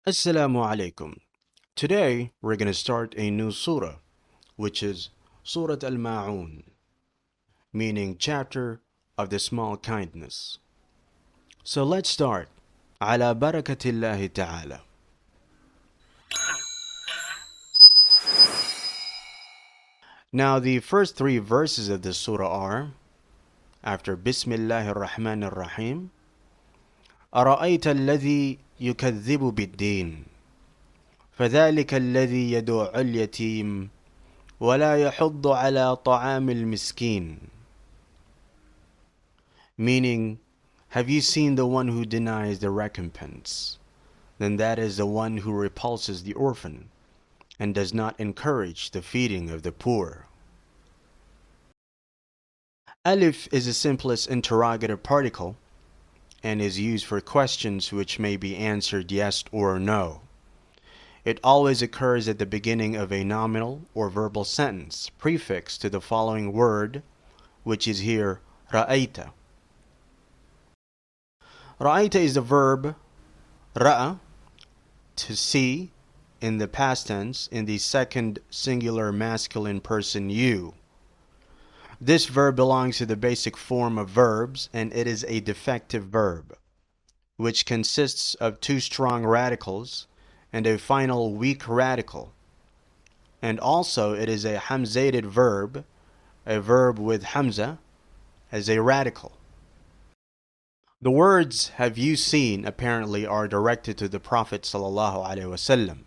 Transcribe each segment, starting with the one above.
Assalamu alaikum. Today we're going to start a new surah, which is Surah Al-Maun, meaning chapter of the small kindness. So let's start. Ala barakatillahi ta'ala. Now the first three verses of the surah are, after Bismillahir Rahmanir Rahim, أرأيت الذي يكذب بالدين فذلك الذي يدعو اليتيم ولا يحض على طعام المسكين. Meaning, have you seen the one who denies the recompense? Then that is the one who repulses the orphan and does not encourage the feeding of the poor. Alif is the simplest interrogative particle and is used for questions which may be answered yes or no. It always occurs at the beginning of a nominal or verbal sentence prefixed to the following word, which is here ra'ayta. Ra'ayta is the verb ra'a, to see, in the past tense, in the second singular masculine person you. This verb belongs to the basic form of verbs, and it is a defective verb, which consists of two strong radicals and a final weak radical. And also it is a hamzated verb, a verb with hamza as a radical. The words have you seen apparently are directed to the Prophet ﷺ.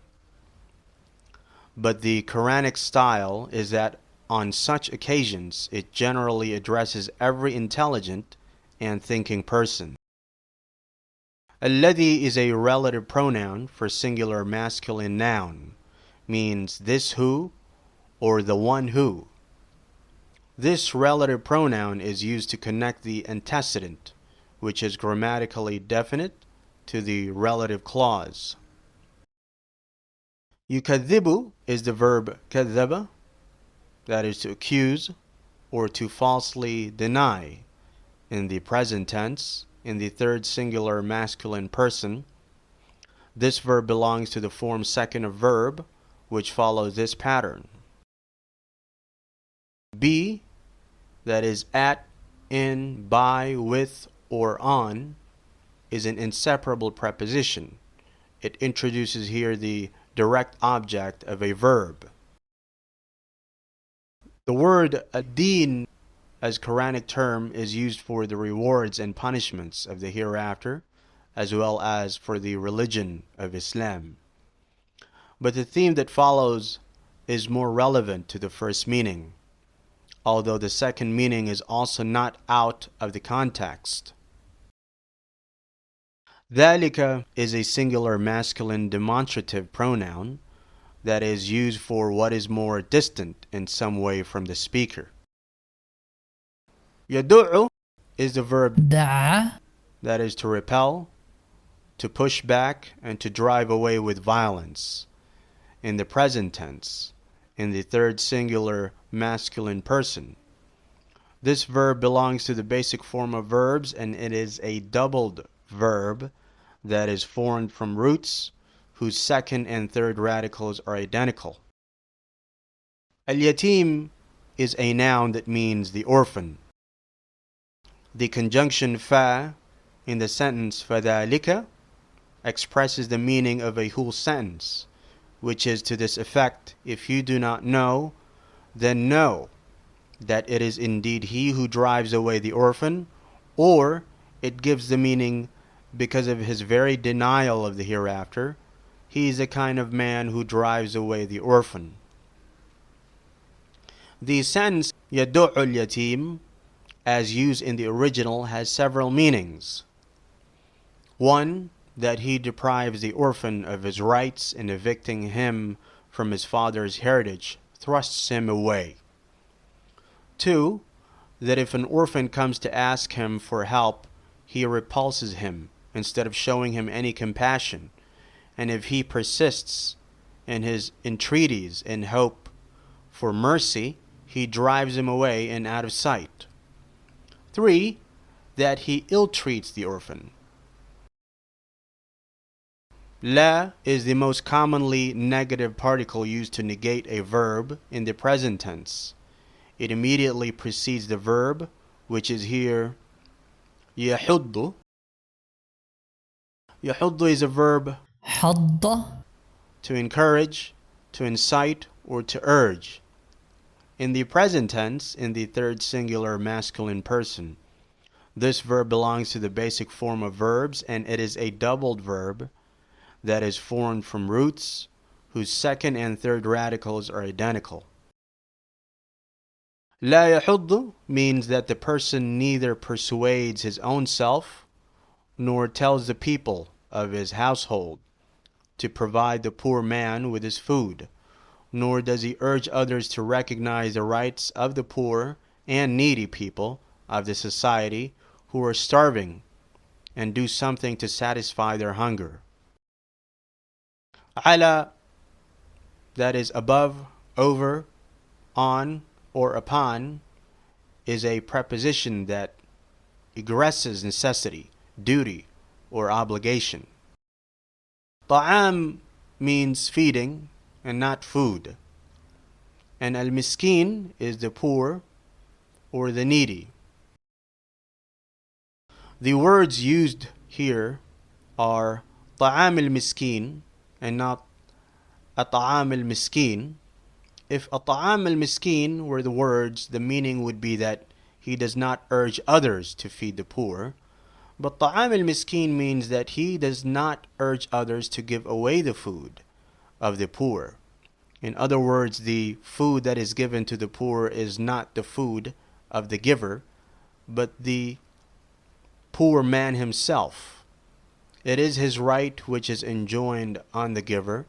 But the Quranic style is that on such occasions it generally addresses every intelligent and thinking person. Alladhi is a relative pronoun for singular masculine noun, means this who or the one who. This relative pronoun is used to connect the antecedent, which is grammatically definite, to the relative clause. Yukadhibu is the verb kadhaba, that is to accuse or to falsely deny, in the present tense, in the third singular masculine person. This verb belongs to the form second of verb, which follows this pattern. Be, that is at, in, by, with, or on, is an inseparable preposition. It introduces here the direct object of a verb. The word ad-din as Quranic term is used for the rewards and punishments of the hereafter, as well as for the religion of Islam. But the theme that follows is more relevant to the first meaning, although the second meaning is also not out of the context. ذَلِكَ is a singular masculine demonstrative pronoun that is used for what is more distant in some way from the speaker. يَدُعُ is the verb دعا that is to repel, to push back, and to drive away with violence, in the present tense, in the third singular masculine person. This verb belongs to the basic form of verbs, and it is a doubled verb that is formed from roots whose second and third radicals are identical. Al-yatim is a noun that means the orphan. The conjunction fa in the sentence فَذَلِكَ expresses the meaning of a whole sentence, which is to this effect: if you do not know, then know that it is indeed he who drives away the orphan, or it gives the meaning, because of his very denial of the hereafter, he is the kind of man who drives away the orphan. The sentence يَدُعُ الْيَتِيمِ, as used in the original, has several meanings. One, that he deprives the orphan of his rights in evicting him from his father's heritage, thrusts him away. Two, that if an orphan comes to ask him for help, he repulses him instead of showing him any compassion, and if he persists in his entreaties in hope for mercy, he drives him away and out of sight. Three, that he ill-treats the orphan. La is the most commonly negative particle used to negate a verb in the present tense. It immediately precedes the verb, which is here يحض. يحض is a verb حض to encourage, to incite, or to urge. In the present tense, in the third singular masculine person, this verb belongs to the basic form of verbs, and it is a doubled verb that is formed from roots whose second and third radicals are identical. لا يحض means that the person neither persuades his own self nor tells the people of his household to provide the poor man with his food, nor does he urge others to recognize the rights of the poor and needy people of the society who are starving and do something to satisfy their hunger. Ala, that is above, over, on, or upon, is a preposition that egresses necessity, duty, or obligation. Ta'am means feeding and not food. And al-miskin is the poor or the needy. The words used here are ta'am al-miskin and not at'am al-miskin. If at'am al-miskin were the words, the meaning would be that he does not urge others to feed the poor. But ta'am al-miskin means that he does not urge others to give away the food of the poor. In other words, the food that is given to the poor is not the food of the giver, but the poor man himself. It is his right which is enjoined on the giver,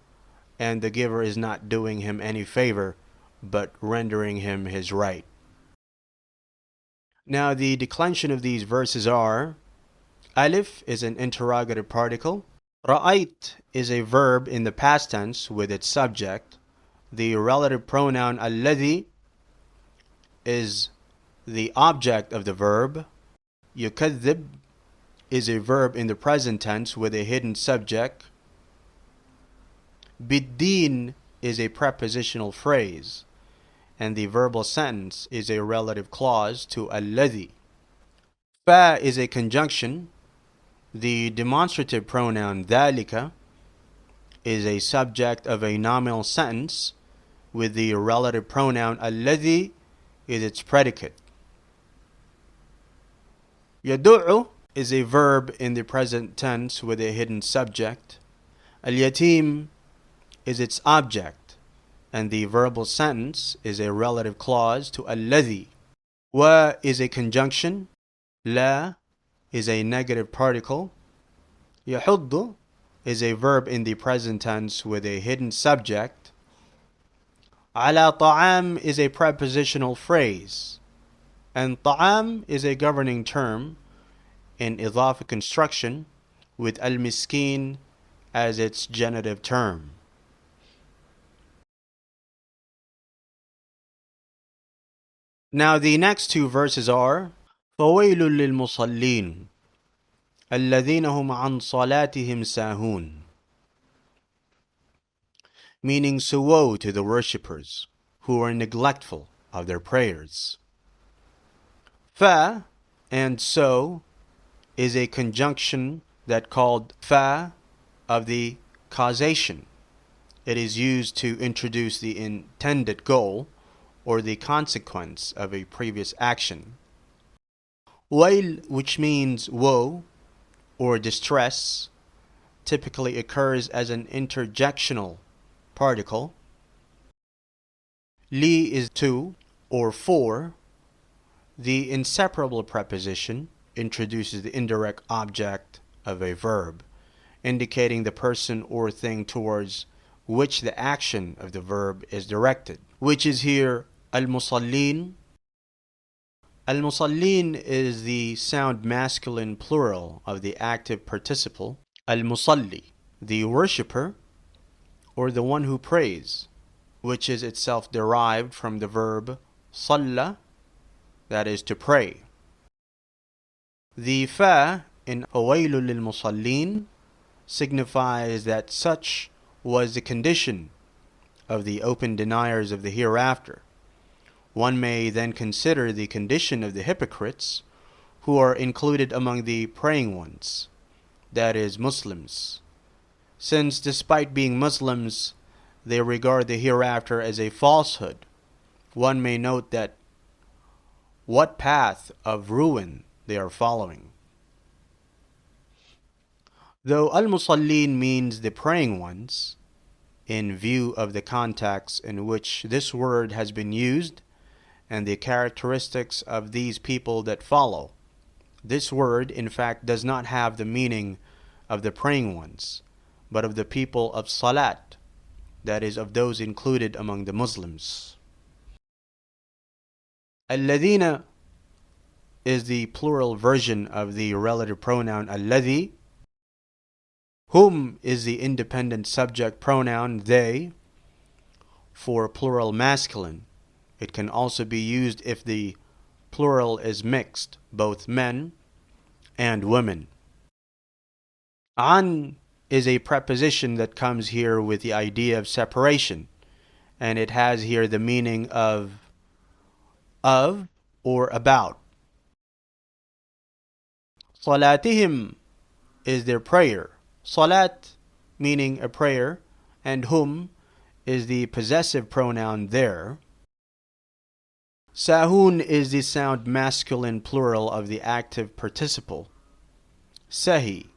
and the giver is not doing him any favor, but rendering him his right. Now, the declension of these verses are: Alif is an interrogative particle. Ra'ayt is a verb in the past tense with its subject. The relative pronoun alladhi is the object of the verb. Yukadhib is a verb in the present tense with a hidden subject. Biddin is a prepositional phrase, and the verbal sentence is a relative clause to alladhi. Fa is a conjunction. The demonstrative pronoun dhalika is a subject of a nominal sentence with the relative pronoun alladhi is its predicate. Yadu'u is a verb in the present tense with a hidden subject. Al-yatim is its object, and the verbal sentence is a relative clause to alladhi. Wa is a conjunction. La is a negative particle. Yahuddu is a verb in the present tense with a hidden subject. Ala ta'am is a prepositional phrase, and ta'am is a governing term in idhafa construction with al-miskin as its genitive term. Now the next two verses are فَوَيْلٌ لِلْمُصَلِّينَ الَّذِينَ هُمْ عَنْ صَلَاتِهِمْ سَاهُونَ, meaning so woe to the worshippers who are neglectful of their prayers. Fa and so is a conjunction that called fa of the causation. It is used to introduce the intended goal or the consequence of a previous action. Wail, which means woe or distress, typically occurs as an interjectional particle. Li is to or for. The inseparable preposition introduces the indirect object of a verb, indicating the person or thing towards which the action of the verb is directed, which is here al-musallin. Al-musallin is the sound masculine plural of the active participle al-musalli, the worshipper or the one who prays, which is itself derived from the verb salla, that is to pray. The fa in فَوَيْلٌ لِلْمُصَلِّينَ signifies that such was the condition of the open deniers of the hereafter. One may then consider the condition of the hypocrites, who are included among the praying ones, that is, Muslims. Since despite being Muslims, they regard the hereafter as a falsehood, one may note that what path of ruin they are following. Though al-musallin means the praying ones, in view of the context in which this word has been used and the characteristics of these people that follow, this word in fact does not have the meaning of the praying ones, but of the people of salat, that is, of those included among the Muslims. Alladhina is the plural version of the relative pronoun alladhi. Hum is the independent subject pronoun they for plural masculine. It can also be used if the plural is mixed, both men and women. An is a preposition that comes here with the idea of separation, and it has here the meaning of or about. Salatihim is their prayer. Salat meaning a prayer, and hum is the possessive pronoun there. Sahun is the sound masculine plural of the active participle. Sahi,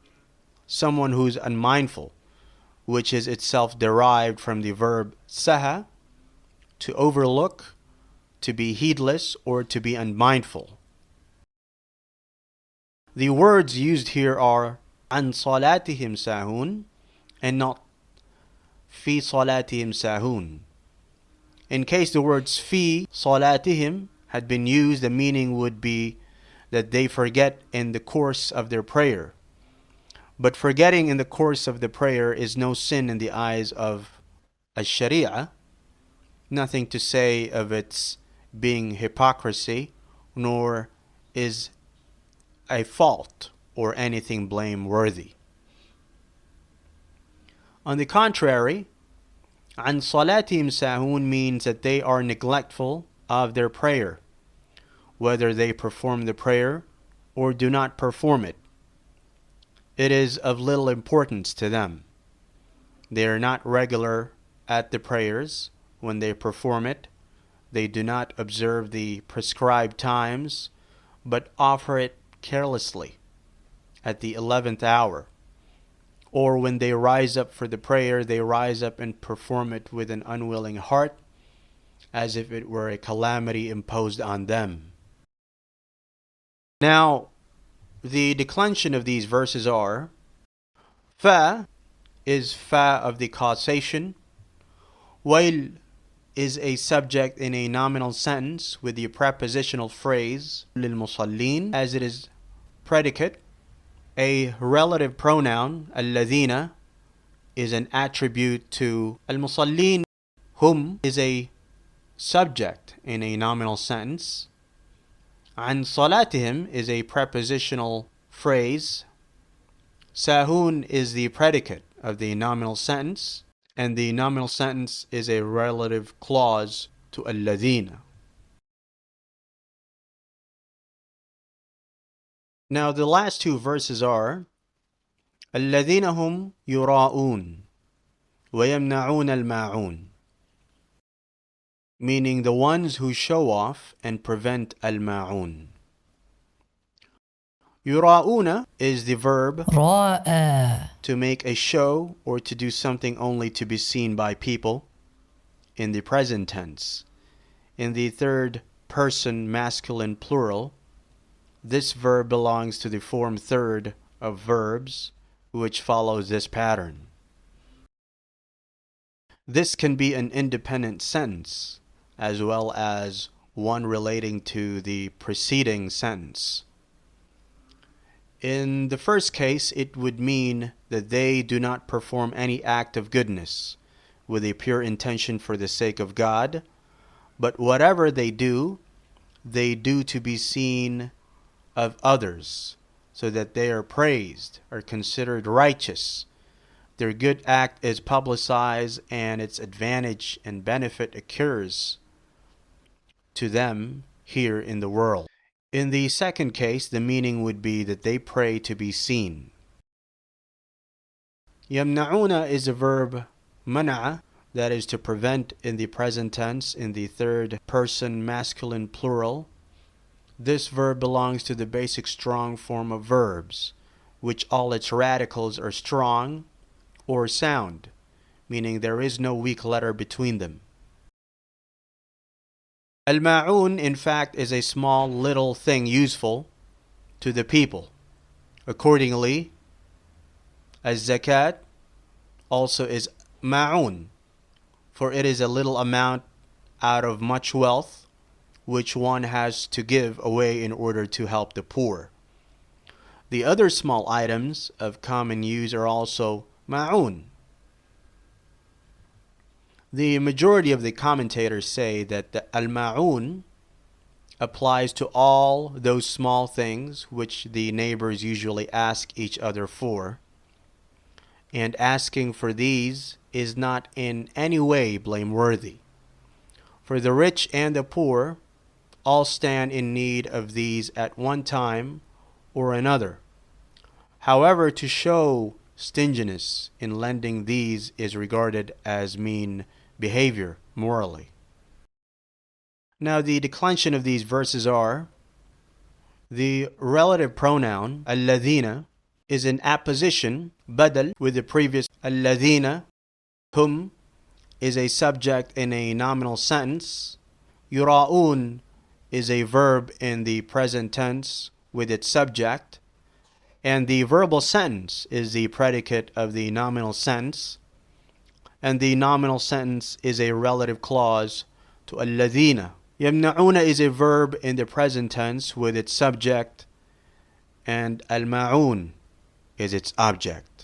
someone who's unmindful, which is itself derived from the verb saha, to overlook, to be heedless, or to be unmindful. The words used here are an salatihim sahun and not fi salatihim sahun. In case the words fi salatihim had been used, the meaning would be that they forget in the course of their prayer. But forgetting in the course of the prayer is no sin in the eyes of Sharia, nothing to say of its being hypocrisy, nor is a fault or anything blameworthy. On the contrary, an salatihim sahun means that they are neglectful of their prayer, whether they perform the prayer or do not perform it. It is of little importance to them. They are not regular at the prayers when they perform it. They do not observe the prescribed times, but offer it carelessly at the 11th hour. Or when they rise up for the prayer, they rise up and perform it with an unwilling heart, as if it were a calamity imposed on them. Now, the declension of these verses are: fa is fa of the causation, wail is a subject in a nominal sentence with the prepositional phrase lil-musallin as it is predicate. A relative pronoun, alladhina, is an attribute to al-musallin. Hum is a subject in a nominal sentence. An salatihim is a prepositional phrase. Sahun is the predicate of the nominal sentence, and the nominal sentence is a relative clause to alladhina. Now the last two verses are الذين هم يراءون ويمنعون الماعون, meaning the ones who show off and prevent al-ma'un. Yura'una is the verb ra'a, to make a show or to do something only to be seen by people, in the present tense. In the third person masculine plural, this verb belongs to the form third of verbs, which follows this pattern. This can be an independent sentence, as well as one relating to the preceding sentence. In the first case, it would mean that they do not perform any act of goodness with a pure intention for the sake of God, but whatever they do to be seen of others, so that they are praised or considered righteous their good act is publicized and its advantage and benefit occurs to them here in the world. In the second case, the meaning would be that they pray to be seen. يمنعون is a verb منع, that is to prevent in the present tense in the third person masculine plural. This verb belongs to the basic strong form of verbs, which all its radicals are strong or sound, meaning there is no weak letter between them. Al-ma'un, in fact, is a small little thing useful to the people. Accordingly, az-zakat also is ma'un, for it is a little amount out of much wealth which one has to give away in order to help the poor. The other small items of common use are also ma'un. The majority of the commentators say that the al-ma'un applies to all those small things which the neighbors usually ask each other for, and asking for these is not in any way blameworthy. For the rich and the poor all stand in need of these at one time or another. However, to show stinginess in lending these is regarded as mean behavior morally. Now, the declension of these verses are: the relative pronoun الذين is an apposition badal with the previous الذين. Hum is a subject in a nominal sentence. يراؤون is a verb in the present tense with its subject, and the verbal sentence is the predicate of the nominal sentence, and the nominal sentence is a relative clause to الذين. يمنعون is a verb in the present tense with its subject, and al-ma'un is its object.